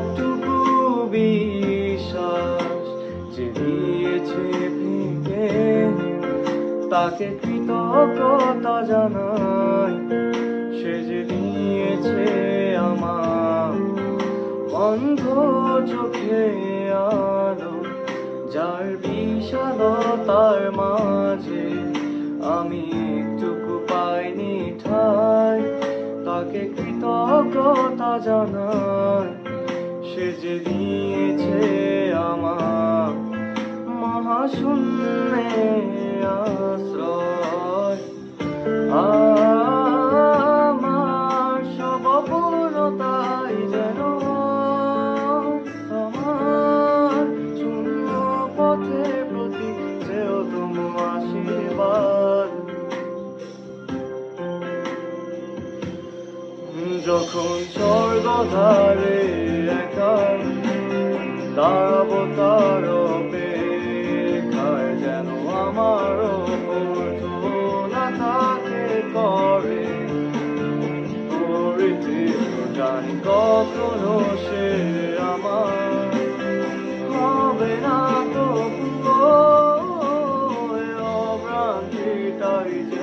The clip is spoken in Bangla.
সবটুকু বিশ্বাস যে দিয়েছে ভেঙে, তাকে কৃতজ্ঞতা জানাই। সে যে দিয়েছে আমার বন্ধ চোখে আলো, যার বিশালতার মাঝে আমি একটুকু পাইনি ঠাই। তাকে কৃতজ্ঞতা জানাই। সে যে দিয়েছে আমার মহাশূন্যে আশ্রয়। আমার সব অপূর্ণতাই যেন আমার শূন্য পথের প্রতি চেয়েতম আশীর্বাদ। যখন স্বর্গধারে একা দাঁড়াবো তার অপেক্ষায়, যেন আমার অভ্যর্থনা তাকে করে পরিচিত। জানি কখনো সে আমার হবে না, তবুও অভ্রান্তিটাই যে